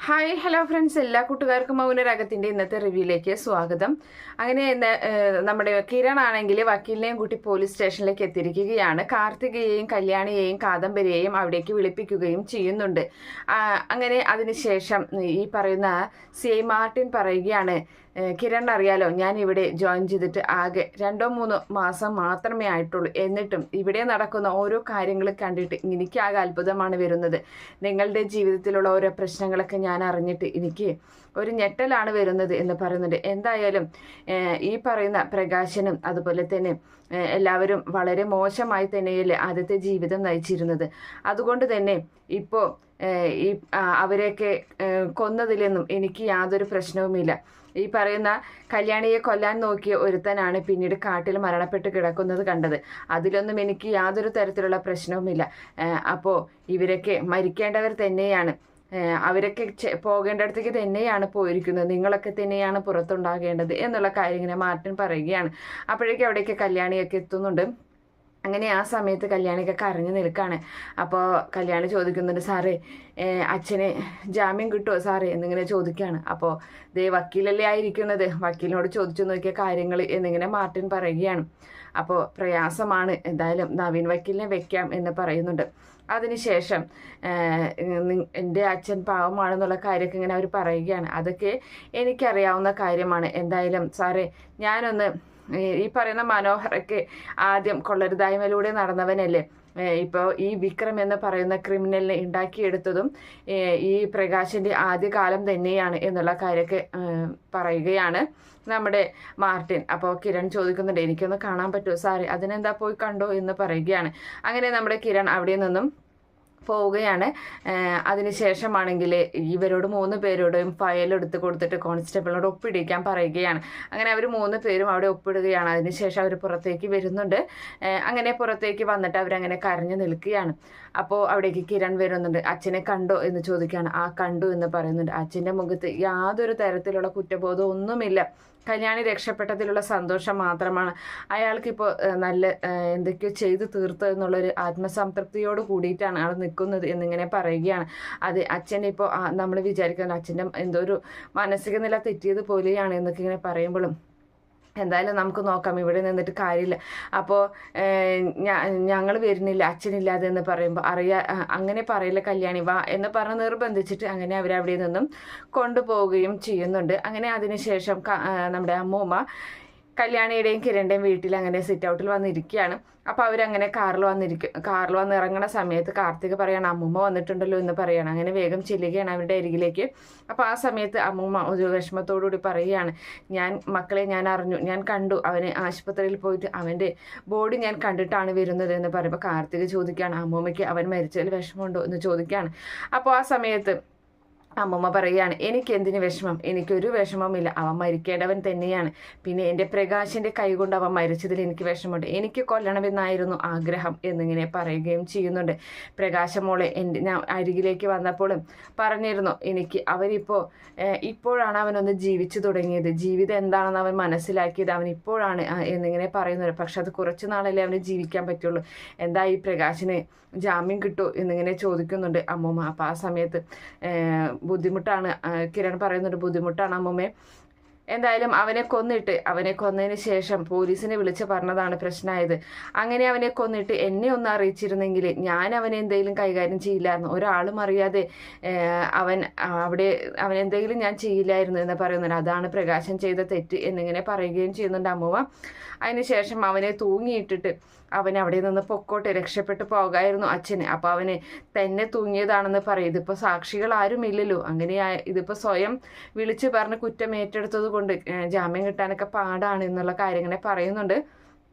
Hi hello friends, എല്ലാ കൂട്ടുകാർക്കും മൗനരാഗത്തിൻ്റെ ഇന്നത്തെ റിവ്യൂയിലേക്ക് സ്വാഗതം. അങ്ങനെ നമ്മുടെ കിരൺ ആണെങ്കിൽ വക്കീലിനെയും കൂട്ടി പോലീസ് സ്റ്റേഷനിലേക്ക് എത്തിയിരിക്കുകയാണ്. കാർത്തികയെയും കല്യാണിയെയും കാദംബരിയെയും അവിടേക്ക് വിളിപ്പിക്കുകയും ചെയ്യുന്നുണ്ട്. അങ്ങനെ അതിനുശേഷം ഈ പറയുന്ന CI മാർട്ടിൻ പറയുകയാണ്, കിരൺ അറിയാലോ, ഞാൻ ഇവിടെ ജോയിൻ ചെയ്തിട്ട് ആകെ 2-3 മാസം മാത്രമേ ആയിട്ടുള്ളൂ. എന്നിട്ടും ഇവിടെ നടക്കുന്ന ഓരോ കാര്യങ്ങൾ കണ്ടിട്ട് എനിക്കാകെ അത്ഭുതമാണ് വരുന്നത്. നിങ്ങളുടെ ജീവിതത്തിലുള്ള ഓരോ പ്രശ്നങ്ങളൊക്കെ ഞാൻ അറിഞ്ഞിട്ട് എനിക്ക് ഒരു ഞെട്ടലാണ് വരുന്നത് എന്ന് പറയുന്നുണ്ട്. എന്തായാലും ഈ പറയുന്ന പ്രകാശനും അതുപോലെ തന്നെ എല്ലാവരും വളരെ മോശമായി തന്നെയല്ലേ ആദ്യത്തെ ജീവിതം നയിച്ചിരുന്നത്. അതുകൊണ്ട് തന്നെ ഇപ്പോൾ ഈ അവരെയൊക്കെ കൊന്നതിലൊന്നും എനിക്ക് യാതൊരു പ്രശ്നവുമില്ല. ഈ പറയുന്ന കല്യാണിയെ കൊല്ലാൻ നോക്കിയ ഒരുത്തനാണ് പിന്നീട് കാട്ടിൽ മരണപ്പെട്ട് കിടക്കുന്നത് കണ്ടത്. അതിലൊന്നും എനിക്ക് യാതൊരു തരത്തിലുള്ള പ്രശ്നവുമില്ല. അപ്പോൾ ഇവരൊക്കെ മരിക്കേണ്ടവർ തന്നെയാണ്. അവരൊക്കെ പോകേണ്ടടത്തേക്ക് തന്നെയാണ് പോയിരിക്കുന്നത്. നിങ്ങളൊക്കെ തന്നെയാണ് പുറത്തുണ്ടാകേണ്ടത് എന്നുള്ള കാര്യം ഇങ്ങനെ മാർട്ടിൻ പറയുകയാണ്. അപ്പോഴേക്കും അവിടേക്ക് കല്യാണിയൊക്കെ എത്തുന്നുണ്ട്. അങ്ങനെ ആ സമയത്ത് കല്യാണിയൊക്കെ കരഞ്ഞു നിൽക്കുകയാണ്. അപ്പോൾ കല്യാണി ചോദിക്കുന്നുണ്ട്, സാറേ അച്ഛന് ജാമ്യം കിട്ടുമോ സാറേ എന്നിങ്ങനെ ചോദിക്കുകയാണ്. അപ്പോൾ ദേ വക്കീലല്ലേ ആയിരിക്കുന്നത്, വക്കീലിനോട് ചോദിച്ചു നോക്കിയ കാര്യങ്ങൾ എന്നിങ്ങനെ മാർട്ടിൻ പറയുകയാണ്. അപ്പോൾ പ്രയാസമാണ്, എന്തായാലും നവീൻ വക്കീലിനെ വെക്കാം എന്ന് പറയുന്നുണ്ട്. അതിനുശേഷം എൻ്റെ അച്ഛൻ പാവമാണെന്നുള്ള കാര്യമൊക്കെ ഇങ്ങനെ അവർ പറയുകയാണ്. അതൊക്കെ എനിക്കറിയാവുന്ന കാര്യമാണ്. എന്തായാലും സാറേ ഞാനൊന്ന് ഈ പറയുന്ന മനോഹരൊക്കെ ആദ്യം കൊള്ളരുതായ്മയിലൂടെ നടന്നവനല്ലേ. ഇപ്പോൾ ഈ വിക്രം എന്ന് പറയുന്ന ക്രിമിനലിനെ ഉണ്ടാക്കിയെടുത്തതും ഈ പ്രകാശിൻ്റെ ആദ്യകാലം തന്നെയാണ് എന്നുള്ള കാര്യമൊക്കെ പറയുകയാണ് നമ്മുടെ മാർട്ടിൻ. അപ്പോൾ കിരൺ ചോദിക്കുന്നുണ്ട്, എനിക്കൊന്ന് കാണാൻ പറ്റുമോ സാറേ? അതിനെന്താ പോയി കണ്ടോ എന്ന് പറയുകയാണ്. അങ്ങനെ നമ്മുടെ കിരൺ അവിടെ നിന്നും പോവുകയാണ്. അതിനുശേഷമാണെങ്കിൽ ഇവരോട് 3 പേരോടും ഫയൽ എടുത്ത് കൊടുത്തിട്ട് കോൺസ്റ്റബിളിനോട് ഒപ്പിടിക്കാൻ പറയുകയാണ്. അങ്ങനെ അവർ 3 പേരും അവിടെ ഒപ്പിടുകയാണ്. അതിനുശേഷം അവർ പുറത്തേക്ക് വരുന്നുണ്ട്. അങ്ങനെ പുറത്തേക്ക് വന്നിട്ട് അവരങ്ങനെ കരഞ്ഞു നിൽക്കുകയാണ്. അപ്പോൾ അവിടേക്ക് കിരൺ വരുന്നുണ്ട്. അച്ഛനെ കണ്ടോ എന്ന് ചോദിക്കുകയാണ്. കണ്ടു എന്ന് പറയുന്നുണ്ട്. അച്ഛൻ്റെ മുഖത്ത് യാതൊരു തരത്തിലുള്ള കുറ്റബോധം ഒന്നുമില്ല. കല്യാണി രക്ഷപ്പെട്ടതിലുള്ള സന്തോഷം മാത്രമാണ്. അയാൾക്കിപ്പോൾ നല്ല എന്തൊക്കെയോ ചെയ്തു തീർത്തു എന്നുള്ളൊരു ആത്മസംതൃപ്തിയോട് കൂടിയിട്ടാണ് ആൾ നിൽക്കുന്നത് എന്നിങ്ങനെ പറയുകയാണ്. അത് അച്ഛൻ ഇപ്പോൾ നമ്മൾ വിചാരിക്കുന്നത് അച്ഛൻ്റെ എന്തോ ഒരു മാനസിക നില തെറ്റിയത് പോലെയാണ് എന്നൊക്കെ ഇങ്ങനെ പറയുമ്പോഴും എന്തായാലും നമുക്ക് നോക്കാം, ഇവിടെ നിന്നിട്ട് കാര്യമില്ല. അപ്പോൾ ഞങ്ങൾ വരുന്നില്ല അച്ഛനില്ലാതെ എന്ന് പറയുമ്പോൾ അങ്ങനെ പറയില്ല കല്യാണി, വാ എന്ന് പറഞ്ഞ് നിർബന്ധിച്ചിട്ട് അങ്ങനെ അവരവിടെ നിന്നും കൊണ്ടുപോവുകയും ചെയ്യുന്നുണ്ട്. അങ്ങനെ അതിനുശേഷം നമ്മുടെ അമ്മൂമ്മ കല്യാണിയുടെയും കിരണിൻ്റെയും വീട്ടിൽ അങ്ങനെ സിറ്റ് ഔട്ടിൽ വന്നിരിക്കുകയാണ്. അപ്പോൾ അവരങ്ങനെ കാറിൽ വന്ന് ഇറങ്ങുന്ന സമയത്ത് കാർത്തിക് പറയാണ്, അമ്മൂമ്മ വന്നിട്ടുണ്ടല്ലോ എന്ന് പറയാണ്. അങ്ങനെ വേഗം ചെല്ലുകയാണ് അവരുടെ അരികിലേക്ക്. അപ്പോൾ ആ സമയത്ത് അമ്മൂമ്മ ഒരു വിഷമത്തോടുകൂടി പറയുകയാണ്, മക്കളെ ഞാൻ അറിഞ്ഞു, ഞാൻ കണ്ടു, അവന് ആശുപത്രിയിൽ പോയിട്ട് അവൻ്റെ ബോഡി ഞാൻ കണ്ടിട്ടാണ് വരുന്നത് എന്ന് പറയുമ്പോൾ കാർത്തിക് ചോദിക്കുകയാണ്, അമ്മൂമ്മയ്ക്ക് അവൻ മരിച്ചതിൽ വിഷമമുണ്ടോ എന്ന് ചോദിക്കുകയാണ്. അപ്പോൾ ആ സമയത്ത് അമ്മമ്മ പറയുകയാണ്, എനിക്ക് എന്തിന് വിഷമം? എനിക്കൊരു വിഷമവുമില്ല, അവൻ മരിക്കേണ്ടവൻ തന്നെയാണ്. പിന്നെ എൻ്റെ പ്രകാശിൻ്റെ കൈകൊണ്ട് അവൻ മരിച്ചതിൽ എനിക്ക് വിഷമമുണ്ട്. എനിക്ക് കൊല്ലണമെന്നായിരുന്നു ആഗ്രഹം എന്നിങ്ങനെ പറയുകയും ചെയ്യുന്നുണ്ട്. പ്രകാശമോളെ ഞാൻ അരികിലേക്ക് വന്നപ്പോഴും പറഞ്ഞിരുന്നു, എനിക്ക് ഇപ്പോഴാണ് അവനൊന്ന് ജീവിച്ചു തുടങ്ങിയത്, ജീവിതം എന്താണെന്ന് അവൻ മനസ്സിലാക്കിയത് അവൻ ഇപ്പോഴാണ് എന്നിങ്ങനെ പറയുന്നുണ്ട്. പക്ഷെ അത് കുറച്ച് നാളല്ലേ അവന് ജീവിക്കാൻ പറ്റുള്ളൂ. എന്താ ഈ പ്രകാശിന് ജാമ്യം കിട്ടുമോ എന്നിങ്ങനെ ചോദിക്കുന്നുണ്ട് അമ്മൂമ്മ. അപ്പോൾ ആ സമയത്ത് ബുദ്ധിമുട്ടാണ്, കിരൺ പറയുന്നുണ്ട്, ബുദ്ധിമുട്ടാണ് അമ്മൂമ്മേ. എന്തായാലും അവനെ കൊന്നതിന് ശേഷം പോലീസിനെ വിളിച്ച് പറഞ്ഞതാണ് പ്രശ്നമായത്. അങ്ങനെ അവനെ കൊന്നിട്ട് എന്നെ ഒന്ന് അറിയിച്ചിരുന്നെങ്കിൽ ഞാൻ അവനെ എന്തെങ്കിലും കൈകാര്യം ചെയ്യില്ലായിരുന്നു. ഒരാളും അറിയാതെ അവൻ എന്തെങ്കിലും ഞാൻ ചെയ്യില്ലായിരുന്നു എന്ന് പറയുന്നുണ്ട്. അതാണ് പ്രകാശൻ ചെയ്ത തെറ്റ് എന്നിങ്ങനെ പറയുകയും ചെയ്യുന്നുണ്ട് അമ്മൂമ്മ. അതിനുശേഷം അവനെ തൂങ്ങിയിട്ടിട്ട് അവൻ അവിടെ നിന്ന് പൊക്കോട്ടെ, രക്ഷപ്പെട്ടു പോകായിരുന്നു അച്ഛന്. അപ്പോൾ അവന് തന്നെ തൂങ്ങിയതാണെന്ന് പറയും. ഇതിപ്പോൾ സാക്ഷികൾ ആരും ഇല്ലല്ലോ. ഇതിപ്പോൾ സ്വയം വിളിച്ച് പറഞ്ഞ് കുറ്റം ഏറ്റെടുത്തത് കൊണ്ട് ജാമ്യം കിട്ടാനൊക്കെ പാടാണ് എന്നുള്ള കാര്യങ്ങളെ പറയുന്നുണ്ട്.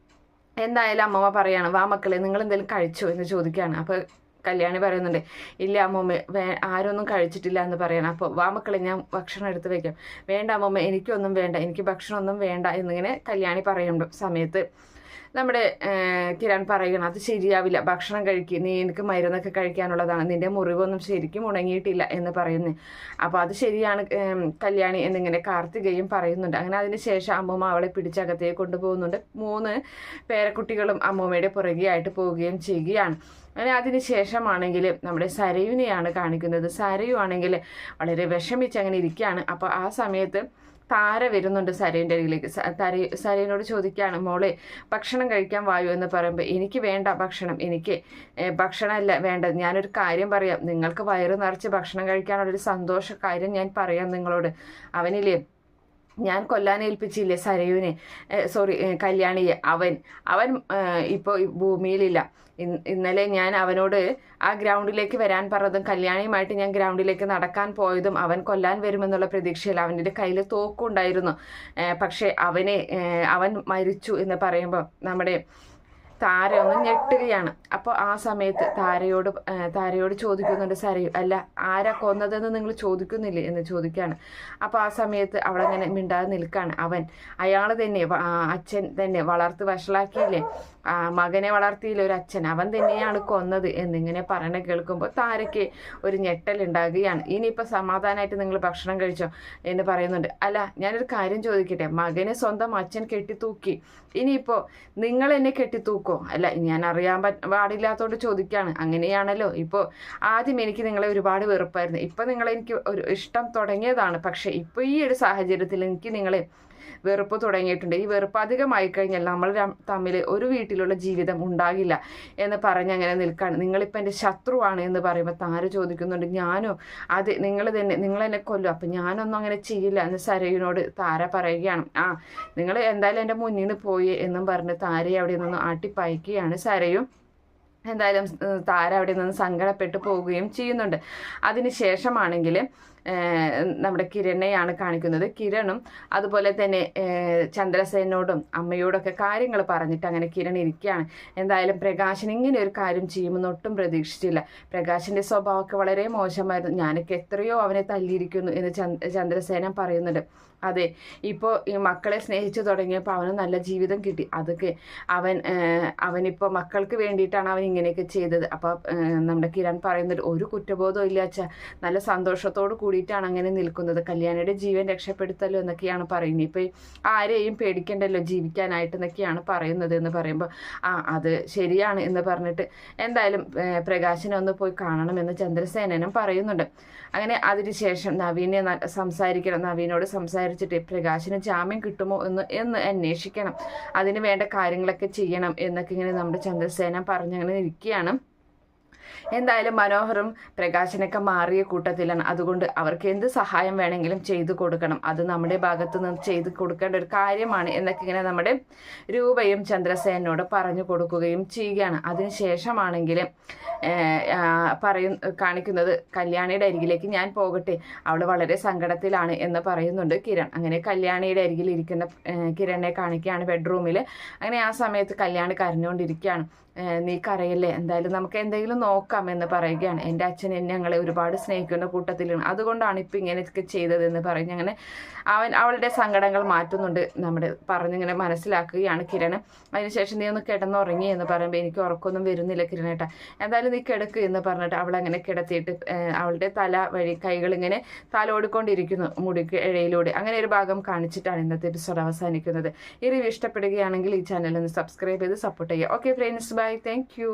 എന്തായാലും അമ്മമ്മ പറയാണ്, വാ മക്കളെ നിങ്ങൾ എന്തെങ്കിലും കഴിച്ചോ എന്ന് ചോദിക്കുകയാണ്. അപ്പോൾ കല്യാണി പറയുന്നുണ്ട്, ഇല്ല അമ്മമ്മ ആരൊന്നും കഴിച്ചിട്ടില്ല എന്ന് പറയണം. അപ്പോൾ വാ മക്കളെ ഞാൻ ഭക്ഷണം എടുത്ത് വയ്ക്കാം. വേണ്ട അമ്മമ്മ, എനിക്കൊന്നും വേണ്ട, എനിക്ക് ഭക്ഷണമൊന്നും വേണ്ട എന്നിങ്ങനെ കല്യാണി പറയുന്ന സമയത്ത് നമ്മുടെ കിരൺ പറയണം അത് ശരിയാവില്ല, ഭക്ഷണം കഴിക്കുക, നീ എനിക്ക് മരുന്നൊക്കെ കഴിക്കാനുള്ളതാണ്, നിന്റെ മുറിവൊന്നും ശരിക്കും ഉണങ്ങിയിട്ടില്ല എന്ന് പറയുന്നു. അപ്പോൾ അത് ശരിയാണ് കല്യാണി എന്നിങ്ങനെ കാർത്തികയും പറയുന്നുണ്ട്. അങ്ങനെ അതിനുശേഷം അമ്മൂമ്മ അവളെ പിടിച്ചകത്തേക്ക് കൊണ്ടുപോകുന്നുണ്ട്. 3 പേരക്കുട്ടികളും അമ്മൂമ്മയുടെ പുറകെ ആയിട്ട് പോവുകയും ചെയ്യുകയാണ്. അങ്ങനെ അതിനുശേഷമാണെങ്കിൽ നമ്മുടെ സരയുവിനെയാണ് കാണിക്കുന്നത്. സരയു ആണെങ്കിൽ വളരെ വിഷമിച്ച് അങ്ങനെ ഇരിക്കുകയാണ്. അപ്പോൾ ആ സമയത്ത് താര വരുന്നുണ്ട് സരയുടെ അരികിലേക്ക്. സരയനോട് ചോദിക്കുകയാണ്, മോളെ ഭക്ഷണം കഴിക്കാൻ വായു എന്ന് പറയുമ്പോൾ, എനിക്ക് വേണ്ട ഭക്ഷണം, എനിക്ക് ഭക്ഷണമല്ല വേണ്ടത്, ഞാനൊരു കാര്യം പറയാം, നിങ്ങൾക്ക് വയറ് നിറച്ച് ഭക്ഷണം കഴിക്കാനുള്ളൊരു സന്തോഷ കാര്യം ഞാൻ പറയാം നിങ്ങളോട്. അവനില്ലേ ഞാൻ കൊല്ലാനേൽപ്പിച്ചില്ലേ സരയുവിനെ, കല്യാണിയെ, അവൻ ഇപ്പോൾ ഭൂമിയിലില്ല. ഇന്നലെ ഞാൻ അവനോട് ആ ഗ്രൗണ്ടിലേക്ക് വരാൻ പറഞ്ഞതും കല്യാണിയുമായിട്ട് ഞാൻ ഗ്രൗണ്ടിലേക്ക് നടക്കാൻ പോയതും അവൻ കൊല്ലാൻ വരുമെന്നുള്ള പ്രതീക്ഷയിൽ അവൻ്റെ കയ്യിൽ തോക്കുണ്ടായിരുന്നു. പക്ഷേ അവൻ മരിച്ചു എന്ന് പറയുമ്പോൾ നമ്മുടെ താര ഒന്ന് ഞെട്ടുകയാണ്. അപ്പോൾ ആ സമയത്ത് താരയോട് ചോദിക്കുന്നുണ്ട് സരയു, അല്ല ആരാ കൊന്നതെന്ന് നിങ്ങൾ ചോദിക്കുന്നില്ലേ എന്ന് ചോദിക്കുകയാണ്. അപ്പോൾ ആ സമയത്ത് അവളങ്ങനെ മിണ്ടാതെ നിൽക്കുകയാണ്. അയാൾ തന്നെ അച്ഛൻ തന്നെ വളർത്ത് വഷളാക്കിയില്ലേ, മകനെ വളർത്തിയില്ലേ ഒരു അച്ഛൻ, അവൻ തന്നെയാണ് കൊന്നത് എന്നിങ്ങനെ പറയണ കേൾക്കുമ്പോൾ താരയ്ക്ക് ഒരു ഞെട്ടലുണ്ടാകുകയാണ്. ഇനിയിപ്പോൾ സമാധാനമായിട്ട് നിങ്ങൾ ഭക്ഷണം കഴിച്ചോ എന്ന് പറയുന്നുണ്ട്. അല്ല ഞാനൊരു കാര്യം ചോദിക്കട്ടെ, മകനെ സ്വന്തം അച്ഛൻ കെട്ടിത്തൂക്കി, ഇനിയിപ്പോൾ നിങ്ങൾ എന്നെ കെട്ടിത്തൂക്കോ? അല്ല ഞാൻ അറിയാൻ പാടില്ലാത്തതുകൊണ്ട് ചോദിക്കുകയാണ്. അങ്ങനെയാണല്ലോ, ഇപ്പോൾ ആദ്യം എനിക്ക് നിങ്ങളെ ഒരുപാട് വെറുപ്പായിരുന്നു, ഇപ്പം നിങ്ങളെനിക്ക് ഒരു ഇഷ്ടം തുടങ്ങിയതാണ്, പക്ഷേ ഇപ്പോൾ ഈ ഒരു സാഹചര്യത്തിൽ എനിക്ക് നിങ്ങളെ വെറുപ്പ് തുടങ്ങിയിട്ടുണ്ട്. ഈ വെറുപ്പ് അധികമായി കഴിഞ്ഞാൽ നമ്മൾ തമ്മിൽ ഒരു വീട്ടിലുള്ള ജീവിതം ഉണ്ടാകില്ല എന്ന് പറഞ്ഞ് അങ്ങനെ നിൽക്കുകയാണ്. നിങ്ങളിപ്പോൾ എൻ്റെ ശത്രുവാണ് എന്ന് പറയുമ്പോൾ താര ചോദിക്കുന്നുണ്ട്, ഞാനോ? അത് നിങ്ങളെന്നെ കൊല്ലും, അപ്പം ഞാനൊന്നും അങ്ങനെ ചെയ്യില്ല എന്ന് സരയുവിനോട് താര പറയുകയാണ്. നിങ്ങൾ എന്തായാലും എൻ്റെ മുന്നിൽ നിന്ന് പോയി എന്നും പറഞ്ഞ് താരയെ അവിടെ നിന്ന് ആട്ടിപ്പായിക്കുകയാണ് സരയും. എന്തായാലും താര അവിടെ നിന്ന് സങ്കടപ്പെട്ടു പോവുകയും ചെയ്യുന്നുണ്ട്. അതിനുശേഷമാണെങ്കിൽ നമ്മുടെ കിരണെയാണ് കാണിക്കുന്നത്. കിരണും അതുപോലെ തന്നെ ചന്ദ്രസേനോടും അമ്മയോടൊക്കെ കാര്യങ്ങൾ പറഞ്ഞിട്ട് അങ്ങനെ കിരൺ ഇരിക്കുകയാണ്. എന്തായാലും പ്രകാശൻ ഇങ്ങനെ ഒരു കാര്യം ചെയ്യുമെന്ന് ഒട്ടും പ്രതീക്ഷിച്ചില്ല. പ്രകാശിൻ്റെ സ്വഭാവമൊക്കെ വളരെ മോശമായിരുന്നു, ഞാനൊക്കെ എത്രയോ അവനെ തല്ലിയിരിക്കുന്നു എന്ന് ചന്ദ്രസേന പറയുന്നുണ്ട്. അതെ, ഇപ്പോൾ ഈ മക്കളെ സ്നേഹിച്ചു തുടങ്ങിയപ്പോൾ അവന് നല്ല ജീവിതം കിട്ടി, അതൊക്കെ അവനിപ്പോൾ മക്കൾക്ക് വേണ്ടിയിട്ടാണ് അവൻ ഇങ്ങനെയൊക്കെ ചെയ്തത്. അപ്പോൾ നമ്മുടെ കിരൺ പറയുന്നത് ഒരു കുറ്റബോധവും ഇല്ല അച്ഛാ, നല്ല സന്തോഷത്തോട് കൂടിയിട്ടാണ് അങ്ങനെ നിൽക്കുന്നത്, കല്യാണിയുടെ ജീവൻ രക്ഷപ്പെടുത്തല്ലോ എന്നൊക്കെയാണ് പറയുന്നത്. ഇപ്പോൾ ആരെയും പേടിക്കണ്ടല്ലോ ജീവിക്കാനായിട്ട് എന്നൊക്കെയാണ് പറയുന്നത് എന്ന് പറയുമ്പോൾ അത് ശരിയാണ് എന്ന് പറഞ്ഞിട്ട് എന്തായാലും പ്രകാശനെ ഒന്ന് പോയി കാണണമെന്ന് ചന്ദ്രസേനനും പറയുന്നുണ്ട്. അങ്ങനെ അതിനുശേഷം നവീനോട് സംസാരിച്ചിട്ട് പ്രകാശിന് ജാമ്യം കിട്ടുമോ എന്ന് അന്വേഷിക്കണം, അതിന് വേണ്ട കാര്യങ്ങളൊക്കെ ചെയ്യണം എന്നൊക്കെ ഇങ്ങനെ നമ്മുടെ ചന്ദ്രസേന പറഞ്ഞങ്ങനെ ഇരിക്കുകയാണ്. എന്തായാലും മനോഹറും പ്രകാശനൊക്കെ മാറിയ കൂട്ടത്തിലാണ്, അതുകൊണ്ട് അവർക്ക് എന്ത് സഹായം വേണമെങ്കിലും ചെയ്തു കൊടുക്കണം, അത് നമ്മുടെ ഭാഗത്തു നിന്ന് ചെയ്തു കൊടുക്കേണ്ട ഒരു കാര്യമാണ് എന്നൊക്കെ ഇങ്ങനെ നമ്മുടെ രൂപയും ചന്ദ്രസേനോട് പറഞ്ഞു കൊടുക്കുകയും ചെയ്യുകയാണ്. അതിനുശേഷമാണെങ്കിൽ കാണിക്കുന്നത് കല്യാണിയുടെ അരികിലേക്ക് ഞാൻ പോകട്ടെ, അവൾ വളരെ സങ്കടത്തിലാണ് എന്ന് പറയുന്നുണ്ട് കിരൺ. അങ്ങനെ കല്യാണിയുടെ അരികിൽ ഇരിക്കുന്ന കിരണിനെ കാണിക്കുകയാണ് ബെഡ്റൂമിൽ. അങ്ങനെ ആ സമയത്ത് കല്യാണി കരഞ്ഞുകൊണ്ടിരിക്കുകയാണ്. നീ കരയല്ലേ, എന്തായാലും നമുക്ക് എന്തെങ്കിലും നോക്കാം എന്ന് പറയുകയാണ്. എൻ്റെ അച്ഛൻ ഞങ്ങളെ ഒരുപാട് സ്നേഹിക്കുന്ന കൂട്ടത്തിലാണ്, അതുകൊണ്ടാണ് ഇപ്പം ഇങ്ങനെയൊക്കെ ചെയ്തതെന്ന് പറഞ്ഞ് അങ്ങനെ അവളുടെ സങ്കടങ്ങൾ മാറ്റുന്നുണ്ട് നമ്മുടെ പറഞ്ഞിങ്ങനെ മനസ്സിലാക്കുകയാണ് കിരൺ. അതിനുശേഷം നീ ഒന്ന് കിടന്നുറങ്ങി എന്ന് പറയുമ്പോൾ എനിക്ക് ഉറക്കമൊന്നും വരുന്നില്ല കിരണേട്ടാ, എന്തായാലും നീ കിടക്ക് എന്ന് പറഞ്ഞിട്ട് അവളങ്ങനെ കിടത്തിയിട്ട് അവളുടെ തല വഴി കൈകളിങ്ങനെ തലോടിക്കൊണ്ടിരിക്കുന്നു മുടിക്ക് ഇഴയിലൂടെ. അങ്ങനെ ഒരു ഭാഗം കാണിച്ചിട്ടാണ് ഇന്നത്തെ എപ്പിസോഡ് അവസാനിക്കുന്നത്. ഈ റിവ്യൂ ഇഷ്ടപ്പെടുകയാണെങ്കിൽ ഈ ചാനൽ ഒന്ന് സബ്സ്ക്രൈബ് ചെയ്ത് സപ്പോർട്ട് ചെയ്യുക. Okay friends, bye, thank U.